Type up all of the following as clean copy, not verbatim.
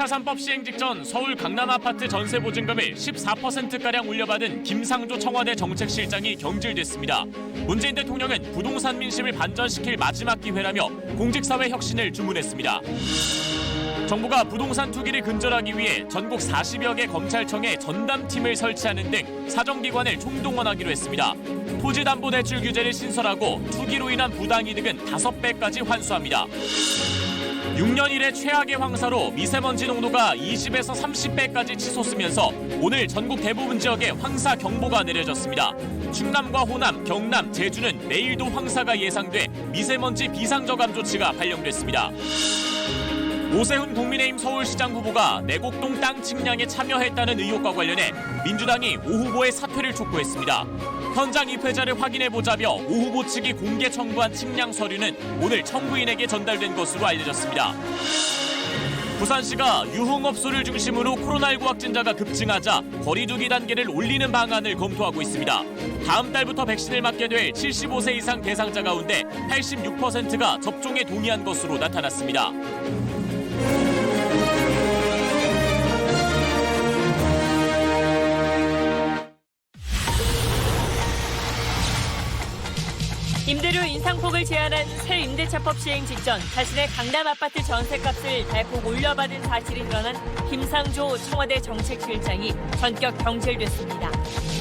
임대차 3법 시행 직전 서울 강남 아파트 전세 보증금을 14%가량 올려받은 김상조 청와대 정책실장이 경질됐습니다. 문재인 대통령은 부동산 민심을 반전시킬 마지막 기회라며 공직사회 혁신을 주문했습니다. 정부가 부동산 투기를 근절하기 위해 전국 40여 개 검찰청에 전담팀을 설치하는 등 사정기관을 총동원하기로 했습니다. 토지담보대출 규제를 신설하고 투기로 인한 부당이득은 5배까지 환수합니다. 6년 이래 최악의 황사로 미세먼지 농도가 20에서 30배까지 치솟으면서 오늘 전국 대부분 지역에 황사 경보가 내려졌습니다. 충남과 호남, 경남, 제주는 내일도 황사가 예상돼 미세먼지 비상저감 조치가 발령됐습니다. 오세훈 국민의힘 서울시장 후보가 내곡동 땅 측량에 참여했다는 의혹과 관련해 민주당이 오 후보의 사퇴를 촉구했습니다. 현장 입회자를 확인해보자며 오 후보 측이 공개 청구한 측량 서류는 오늘 청구인에게 전달된 것으로 알려졌습니다. 부산시가 유흥업소를 중심으로 코로나19 확진자가 급증하자 거리두기 단계를 올리는 방안을 검토하고 있습니다. 다음 달부터 백신을 맞게 될 75세 이상 대상자 가운데 86%가 접종에 동의한 것으로 나타났습니다. 임대료 인상폭을 제한한 새 임대차법 시행 직전 자신의 강남 아파트 전셋값을 대폭 올려받은 사실이 드러난 김상조 청와대 정책실장이 전격 경질됐습니다.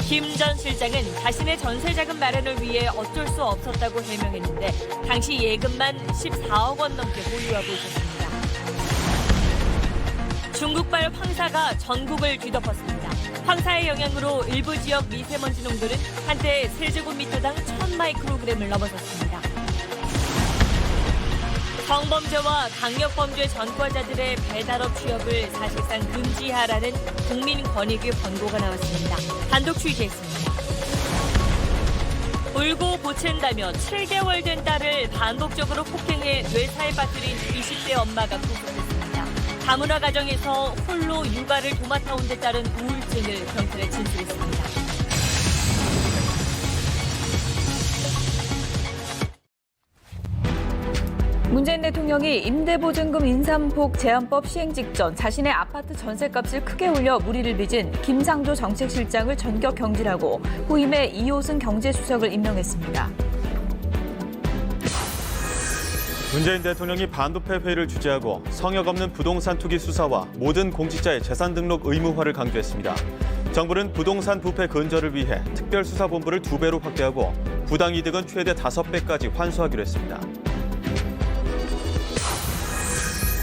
김 전 실장은 자신의 전세자금 마련을 위해 어쩔 수 없었다고 해명했는데 당시 예금만 14억 원 넘게 보유하고 있었습니다. 중국발 황사가 전국을 뒤덮었습니다. 황사의 영향으로 일부 지역 미세먼지 농도는 한때 세제곱미터당 1000마이크로그램을 넘어섰습니다. 성범죄와 강력범죄 전과자들의 배달업 취업을 사실상 금지하라는 국민권익위 권고가 나왔습니다. 단독 취재했습니다. 울고 보챈다며 7개월 된 딸을 반복적으로 폭행해 뇌사에 빠뜨린 20대 엄마가 구속됐습니다. 다문화 가정에서 홀로 육아를 도맡아온 데 따른 우울증을 경찰에 진술했습니다. 문재인 대통령이 임대보증금 인상폭 제한법 시행 직전 자신의 아파트 전셋값을 크게 올려 물의를 빚은 김상조 정책실장을 전격 경질하고 후임에 이호승 경제수석을 임명했습니다. 문재인 대통령이 반부패 회의를 주재하고 성역 없는 부동산 투기 수사와 모든 공직자의 재산 등록 의무화를 강조했습니다. 정부는 부동산 부패 근절을 위해 특별수사본부를 2배로 확대하고 부당이득은 최대 5배까지 환수하기로 했습니다.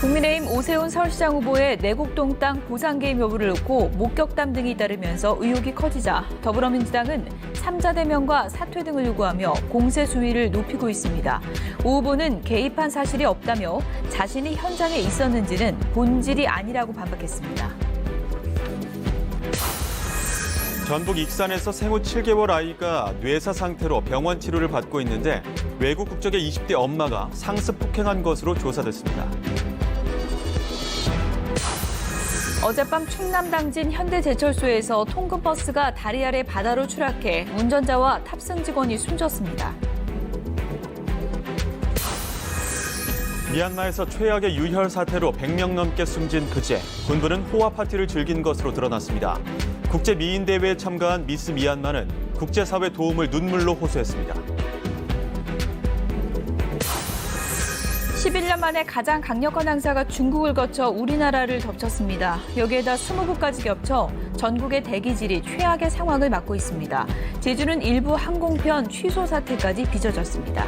국민의힘 오세훈 서울시장 후보의 내곡동 땅 보상 개입 여부를 놓고 목격담 등이 잇따르면서 의혹이 커지자 더불어민주당은 3자 대면과 사퇴 등을 요구하며 공세 수위를 높이고 있습니다. 오 후보는 개입한 사실이 없다며 자신이 현장에 있었는지는 본질이 아니라고 반박했습니다. 전북 익산에서 생후 7개월 아이가 뇌사 상태로 병원 치료를 받고 있는데 외국 국적의 20대 엄마가 상습 폭행한 것으로 조사됐습니다. 어젯밤 충남 당진 현대제철소에서 통근버스가 다리 아래 바다로 추락해 운전자와 탑승 직원이 숨졌습니다. 미얀마에서 최악의 유혈 사태로 100명 넘게 숨진 그제 군부는 호화 파티를 즐긴 것으로 드러났습니다. 국제 미인 대회에 참가한 미스 미얀마는 국제사회 도움을 눈물로 호소했습니다. 11년 만에 가장 강력한 황사가 중국을 거쳐 우리나라를 덮쳤습니다. 여기에다 20구까지 겹쳐 전국의 대기질이 최악의 상황을 맞고 있습니다. 제주는 일부 항공편 취소 사태까지 빚어졌습니다.